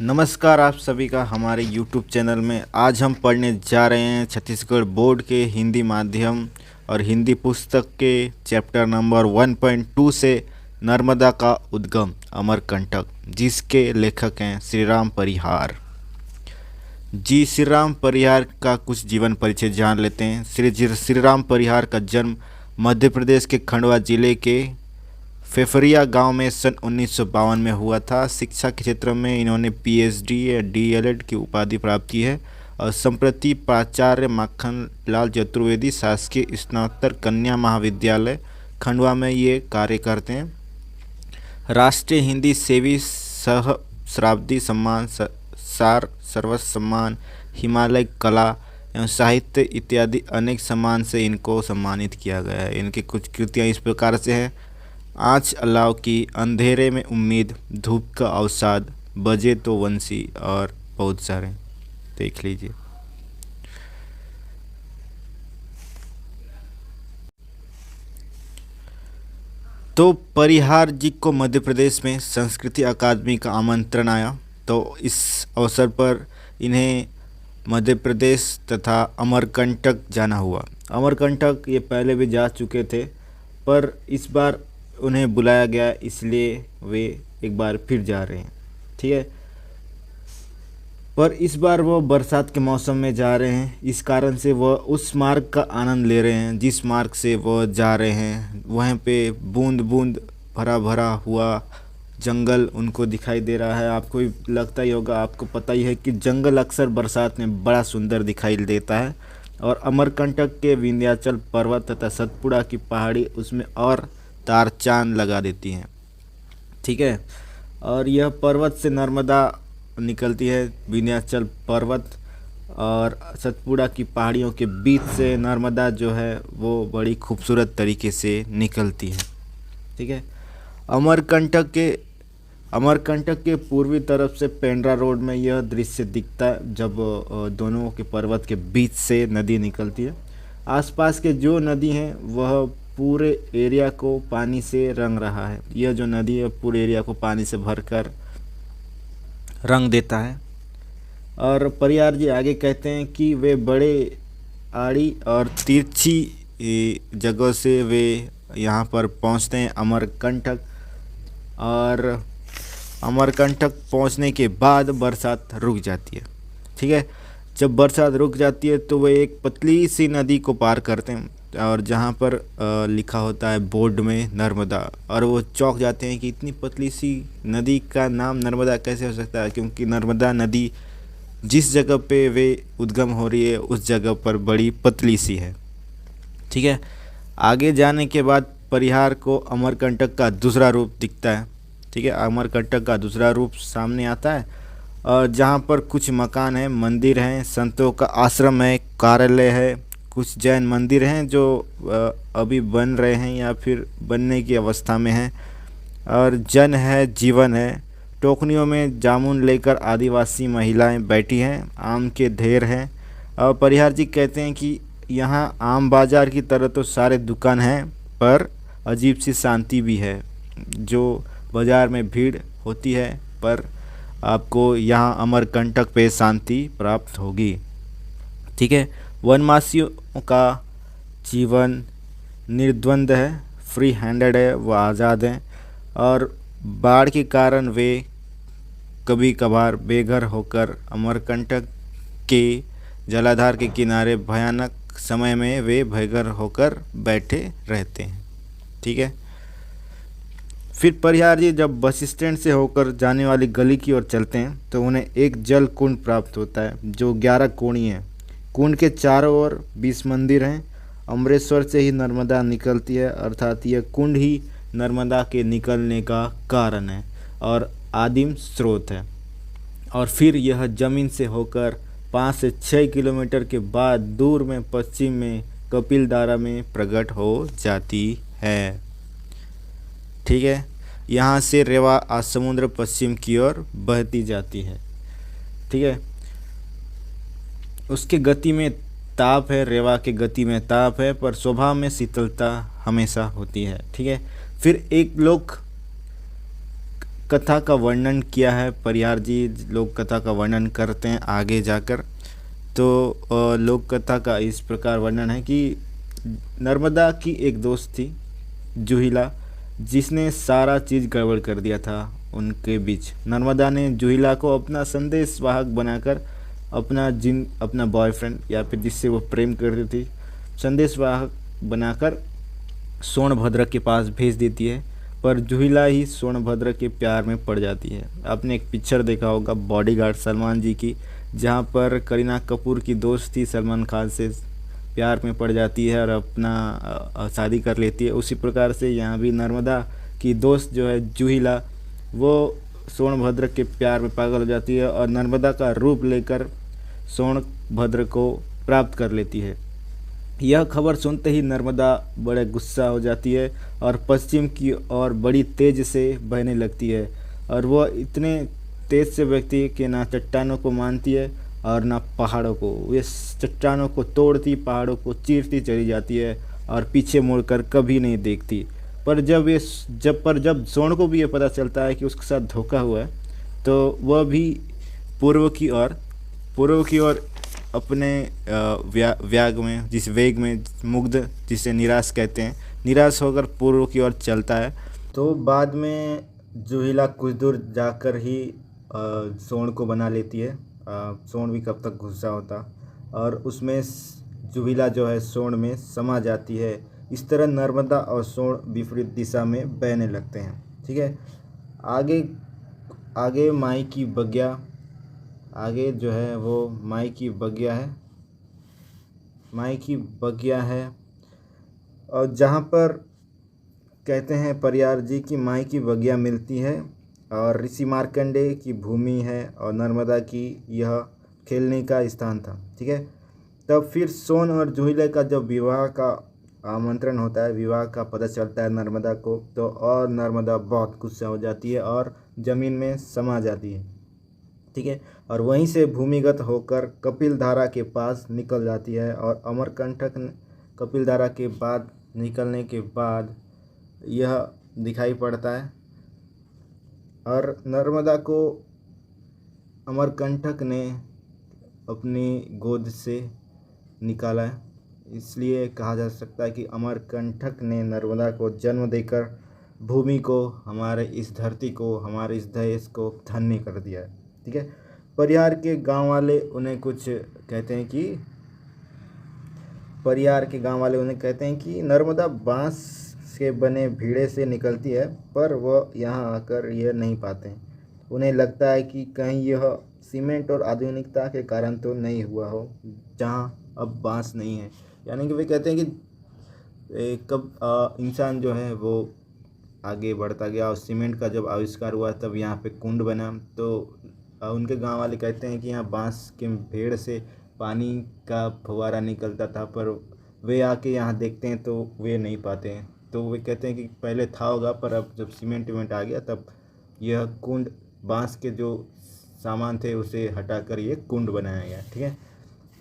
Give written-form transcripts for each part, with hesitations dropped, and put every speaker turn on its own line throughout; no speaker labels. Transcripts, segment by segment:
नमस्कार आप सभी का हमारे YouTube चैनल में। आज हम पढ़ने जा रहे हैं छत्तीसगढ़ बोर्ड के हिंदी माध्यम और हिंदी पुस्तक के चैप्टर नंबर 1.2 से नर्मदा का उद्गम अमरकंटक, जिसके लेखक हैं श्री राम परिहार जी। श्री राम परिहार का कुछ जीवन परिचय जान लेते हैं। श्री राम परिहार का जन्म मध्य प्रदेश के खंडवा जिले के फेफरिया गांव में सन 1952 में हुआ था। शिक्षा के क्षेत्र में इन्होंने पीएचडी या डीएलएड की उपाधि प्राप्त की है और संप्रति प्राचार्य माखन लाल चतुर्वेदी शासकीय स्नातक कन्या महाविद्यालय खंडवा में ये कार्य करते हैं। राष्ट्रीय हिंदी सेवी सहस्राब्दी सम्मान, सार सर्वोच्च सम्मान, हिमालय कला एवं साहित्य इत्यादि अनेक सम्मान से इनको सम्मानित किया गया है। इनकी कुछ कृतियाँ इस प्रकार से हैं। आँच अलाव की, अंधेरे में उम्मीद, धूप का अवसाद, बजे तो वंशी और बहुत सारे। देख लीजिए। तो परिहार जी को मध्य प्रदेश में संस्कृति अकादमी का आमंत्रण आया, तो इस अवसर पर इन्हें मध्य प्रदेश तथा अमरकंटक जाना हुआ। अमरकंटक ये पहले भी जा चुके थे, पर इस बार उन्हें बुलाया गया, इसलिए वे एक बार फिर जा रहे हैं। ठीक है, पर इस बार वो बरसात के मौसम में जा रहे हैं। इस कारण से वह उस मार्ग का आनंद ले रहे हैं जिस मार्ग से वह जा रहे हैं। वहाँ पे बूंद बूंद भरा भरा हुआ जंगल उनको दिखाई दे रहा है। आपको भी लगता ही होगा, आपको पता ही है कि जंगल अक्सर बरसात में बड़ा सुंदर दिखाई देता है। और अमरकंटक के विंध्याचल पर्वत तथा सतपुड़ा की पहाड़ी उसमें और तार चांद लगा देती हैं। ठीक है, और यह पर्वत से नर्मदा निकलती है। विंध्याचल पर्वत और सतपुड़ा की पहाड़ियों के बीच से नर्मदा जो है वो बड़ी खूबसूरत तरीके से निकलती है। ठीक है, अमरकंटक के पूर्वी तरफ से पेंड्रा रोड में यह दृश्य दिखता है जब दोनों के पर्वत के बीच से नदी निकलती है। आसपास के जो नदी हैं वह पूरे एरिया को पानी से रंग रहा है। यह जो नदी है पूरे एरिया को पानी से भरकर रंग देता है। और परिहार जी आगे कहते हैं कि वे बड़े आड़ी और तिरछी जगह से वे यहाँ पर पहुँचते हैं अमरकंटक। और अमरकंटक पहुँचने के बाद बरसात रुक जाती है। ठीक है, जब बरसात रुक जाती है तो वे एक पतली सी नदी को पार करते हैं और जहाँ पर लिखा होता है बोर्ड में नर्मदा, और वो चौंक जाते हैं कि इतनी पतली सी नदी का नाम नर्मदा कैसे हो सकता है, क्योंकि नर्मदा नदी जिस जगह पे वे उद्गम हो रही है उस जगह पर बड़ी पतली सी है। ठीक है, आगे जाने के बाद परिहार को अमरकंटक का दूसरा रूप दिखता है। ठीक है, अमरकंटक का दूसरा रूप सामने आता है और जहाँ पर कुछ मकान हैं, मंदिर हैं, संतों का आश्रम है, कार्यालय है, कुछ जैन मंदिर हैं जो अभी बन रहे हैं या फिर बनने की अवस्था में हैं, और जन है, जीवन है। टोकनियों में जामुन लेकर आदिवासी महिलाएं बैठी हैं, आम के ढेर हैं। और परिहार जी कहते हैं कि यहाँ आम बाज़ार की तरह तो सारे दुकान हैं, पर अजीब सी शांति भी है। जो बाज़ार में भीड़ होती है, पर आपको यहाँ अमरकंटक पे शांति प्राप्त होगी। ठीक है, वनवासियों का जीवन निर्द्वंद है, फ्री हैंडेड है, वह आज़ाद हैं। और बाढ़ के कारण वे कभी कभार बेघर होकर अमरकंटक के जलाधार के किनारे भयानक समय में वे बेघर होकर बैठे रहते हैं। ठीक है, फिर परिहार जी जब बस स्टैंड से होकर जाने वाली गली की ओर चलते हैं तो उन्हें एक जल कुंड प्राप्त होता है जो 11 कोणी है। कुंड के चारों ओर 20 मंदिर हैं। अमरेश्वर से ही नर्मदा निकलती है, अर्थात यह कुंड ही नर्मदा के निकलने का कारण है और आदिम स्रोत है। और फिर यह ज़मीन से होकर 5 से 6 किलोमीटर के बाद दूर में पश्चिम में कपिलधारा में प्रकट हो जाती है। ठीक है, यहाँ से रेवा समुद्र पश्चिम की ओर बहती जाती है। ठीक है, उसके गति में ताप है, रेवा के गति में ताप है, पर स्वभाव में शीतलता हमेशा होती है। ठीक है, फिर एक लोग कथा का वर्णन किया है परिहार जी, लोक कथा का वर्णन करते हैं आगे जाकर। तो लोक कथा का इस प्रकार वर्णन है कि नर्मदा की एक दोस्त थी जूहिला, जिसने सारा चीज़ गड़बड़ कर दिया था उनके बीच। नर्मदा ने जूहिला को अपना संदेश वाहक बनाकर अपना बॉयफ्रेंड या फिर जिससे वो प्रेम करती थी, संदेश वाहक बनाकर सोनभद्र के पास भेज देती है। पर जूहिला ही सोनभद्र के प्यार में पड़ जाती है। आपने एक पिक्चर देखा होगा बॉडीगार्ड सलमान जी की, जहाँ पर करीना कपूर की दोस्त थी सलमान खान से प्यार में पड़ जाती है और अपना शादी कर लेती है। उसी प्रकार से यहाँ भी नर्मदा की दोस्त जो है जूहिला, वो सोनभद्र के प्यार में पागल हो जाती है और नर्मदा का रूप लेकर सोनभद्र को प्राप्त कर लेती है। यह खबर सुनते ही नर्मदा बड़े गुस्सा हो जाती है और पश्चिम की ओर बड़ी तेज से बहने लगती है। और वह इतने तेज से बहती है कि ना चट्टानों को मानती है और ना पहाड़ों को। वे चट्टानों को तोड़ती, पहाड़ों को चीरती चली जाती है और पीछे मुड़कर कभी नहीं देखती। पर जब सोन को भी ये पता चलता है कि उसके साथ धोखा हुआ है, तो वह भी पूर्व की ओर अपने व्याग में, जिस वेग में मुग्ध, जिसे निराश कहते हैं, निराश होकर पूर्व की ओर चलता है। तो बाद में जूहिला कुछ दूर जाकर ही सोन को बना लेती है। सोन भी कब तक गुस्सा होता और उसमें जूहिला जो है सोन में समा जाती है। इस तरह नर्मदा और सोन विपरीत दिशा में बहने लगते हैं। ठीक है, आगे माई की बगिया, आगे जो है वो माई की बगिया है और जहाँ पर कहते हैं परियार जी की माई की बगिया मिलती है और ऋषि मार्कंडेय की भूमि है और नर्मदा की यह खेलने का स्थान था। ठीक है, तब फिर सोन और जूहिला का जब विवाह का आमंत्रण होता है, विवाह का पता चलता है नर्मदा को, तो और नर्मदा बहुत गुस्सा हो जाती है और ज़मीन में समा जाती है। ठीक है, और वहीं से भूमिगत होकर कपिल धारा के पास निकल जाती है और अमरकंटक कपिल धारा के बाद निकलने के बाद यह दिखाई पड़ता है और नर्मदा को अमरकंटक ने अपनी गोद से निकाला है। इसलिए कहा जा सकता है कि अमरकंटक ने नर्मदा को जन्म देकर भूमि को, हमारे इस धरती को, हमारे इस देश को धन्य कर दिया है। ठीक है, परिहार के गांव वाले उन्हें कहते हैं कि नर्मदा बांस से बने भीड़े से निकलती है, पर वह यहाँ आकर यह नहीं पाते। उन्हें लगता है कि कहीं यह सीमेंट और आधुनिकता के कारण तो नहीं हुआ हो, जहाँ अब बांस नहीं है। यानी कि वे कहते हैं कि कब इंसान जो है वो आगे बढ़ता गया और सीमेंट का जब आविष्कार हुआ तब यहाँ पे कुंड बना। तो उनके गांव वाले कहते हैं कि यहाँ बांस के भेड़ से पानी का फव्वारा निकलता था, पर वे आके यहाँ देखते हैं तो वे नहीं पाते हैं। तो वे कहते हैं कि पहले था होगा, पर अब जब सीमेंट आ गया तब यह कुंड, बांस के जो सामान थे उसे हटाकर ये कुंड बनाया गया। ठीक है,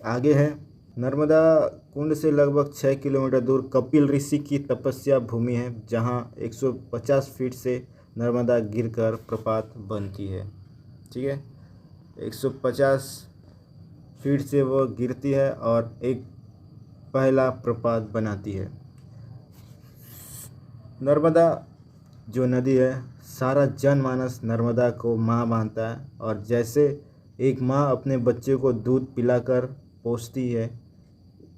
आगे है नर्मदा कुंड से लगभग 6 किलोमीटर दूर कपिल ऋषि की तपस्या भूमि है, जहाँ 150 फीट से नर्मदा गिरकर प्रपात बनती है। ठीक है, 150 फीट से वो गिरती है और एक पहला प्रपात बनाती है। नर्मदा जो नदी है, सारा जनमानस नर्मदा को माँ मानता है और जैसे एक माँ अपने बच्चे को दूध पिलाकर पोसती है,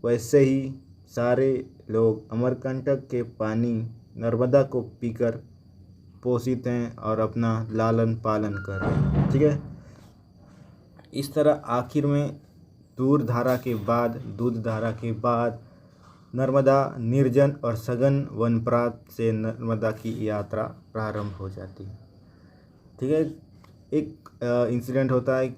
वैसे ही सारे लोग अमरकंटक के पानी नर्मदा को पीकर पोषित हैं और अपना लालन पालन कर रहे हैं। ठीक है, इस तरह आखिर में दूध धारा के बाद नर्मदा निर्जन और सघन वनप्रांत से नर्मदा की यात्रा प्रारंभ हो जाती है। ठीक है, एक इंसिडेंट होता है,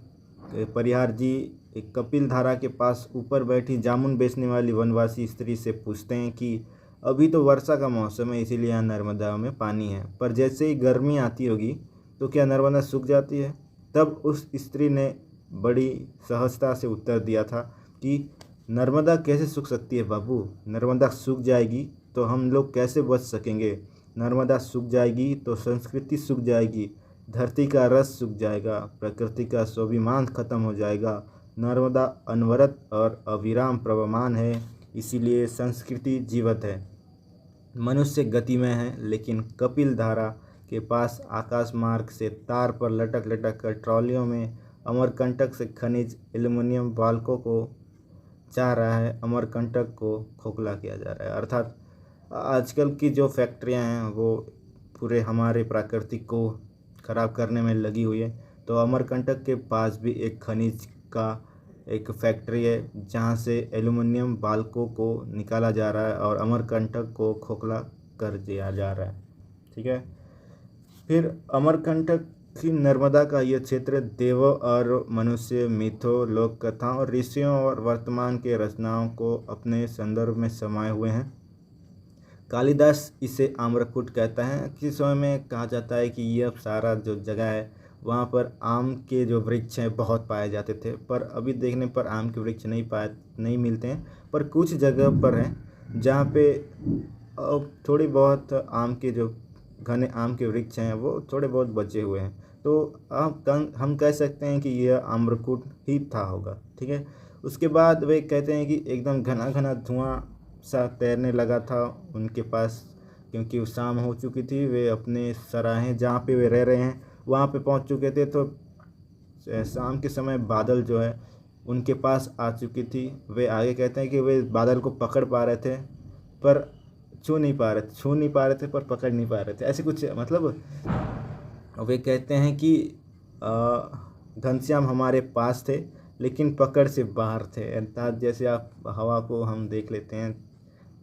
परिहार जी एक कपिल धारा के पास ऊपर बैठी जामुन बेचने वाली वनवासी स्त्री से पूछते हैं कि अभी तो वर्षा का मौसम है, इसीलिए यहाँ नर्मदा में पानी है, पर जैसे ही गर्मी आती होगी तो क्या नर्मदा सूख जाती है? तब उस स्त्री ने बड़ी सहजता से उत्तर दिया था कि नर्मदा कैसे सूख सकती है बाबू, नर्मदा सूख जाएगी तो हम लोग कैसे बच सकेंगे, नर्मदा सूख जाएगी तो संस्कृति सूख जाएगी, धरती का रस सूख जाएगा, प्रकृति का स्वाभिमान खत्म हो जाएगा। नर्मदा अनवरत और अविराम प्रवहमान है, इसीलिए संस्कृति जीवित है। मनुष्य गतिमय है, लेकिन कपिल धारा के पास आकाश मार्ग से तार पर लटक लटक कर ट्रॉलियों में अमरकंटक से खनिज एल्युमिनियम बालकों को चाह रहा है, अमरकंटक को खोखला किया जा रहा है। अर्थात आजकल की जो फैक्ट्रियां हैं वो पूरे हमारे प्राकृतिक को ख़राब करने में लगी हुई है। तो अमरकंटक के पास भी एक खनिज का एक फैक्ट्री है जहाँ से एल्युमिनियम बालकों को निकाला जा रहा है और अमरकंटक को खोखला कर दिया जा रहा है। ठीक है। फिर अमरकंटक की नर्मदा का यह क्षेत्र देवों और मनुष्य, मिथों, लोक कथाओं, ऋषियों और वर्तमान के रचनाओं को अपने संदर्भ में समाये हुए हैं। कालिदास इसे आम्रकूट कहता है। किस समय में कहा जाता है कि यह सारा जो जगह है वहाँ पर आम के जो वृक्ष हैं बहुत पाए जाते थे, पर अभी देखने पर आम के वृक्ष नहीं मिलते हैं। पर कुछ जगह पर हैं जहाँ पे थोड़ी बहुत आम के जो घने आम के वृक्ष हैं वो थोड़े बहुत बचे हुए हैं। तो हम कह सकते हैं कि यह आम्रकूट ही था होगा। ठीक है। उसके बाद वे कहते हैं कि एकदम घना घना धुआं सा तैरने लगा था उनके पास, क्योंकि शाम हो चुकी थी। वे अपने सराहें जहाँ पे वे रह रहे हैं वहाँ पे पहुँच चुके थे। तो शाम के समय बादल जो है उनके पास आ चुकी थी। वे आगे कहते हैं कि वे बादल को पकड़ पा रहे थे पर छू नहीं पा रहे थे पर पकड़ नहीं पा रहे थे, ऐसे कुछ मतलब। वे कहते हैं कि घनश्याम हमारे पास थे लेकिन पकड़ से बाहर थे। अर्थात जैसे आप हवा को हम देख लेते हैं,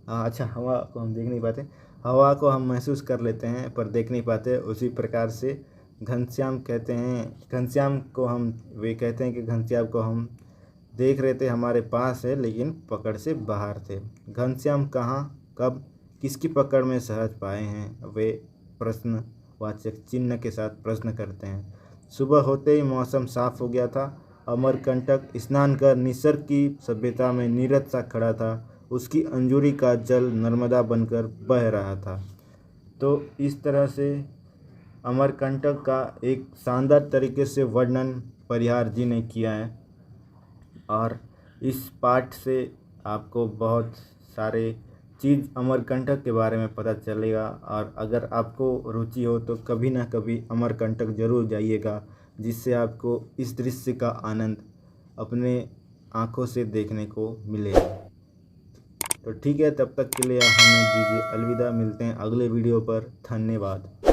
अच्छा हवा को हम देख नहीं पाते, हवा को हम महसूस कर लेते हैं पर देख नहीं पाते, उसी प्रकार से घनश्याम कहते हैं, वे कहते हैं कि घनश्याम को हम देख रहे थे, हमारे पास है लेकिन पकड़ से बाहर थे। घनश्याम कहाँ, कब, किसकी पकड़ में सहज पाए हैं, वे प्रश्नवाचक चिन्ह के साथ प्रश्न करते हैं। सुबह होते ही मौसम साफ हो गया था। अमरकंटक स्नान कर निसर्ग की सभ्यता में नीरस सा खड़ा था। उसकी अंजूरी का जल नर्मदा बनकर बह रहा था। तो इस तरह से अमरकंटक का एक शानदार तरीके से वर्णन परिहार जी ने किया है। और इस पाठ से आपको बहुत सारे चीज़ अमरकंटक के बारे में पता चलेगा। और अगर आपको रुचि हो तो कभी ना कभी अमरकंटक ज़रूर जाइएगा, जिससे आपको इस दृश्य का आनंद अपने आँखों से देखने को मिलेगा। तो ठीक है, तब तक के लिए हमें दीजिए अलविदा। मिलते हैं अगले वीडियो पर। धन्यवाद।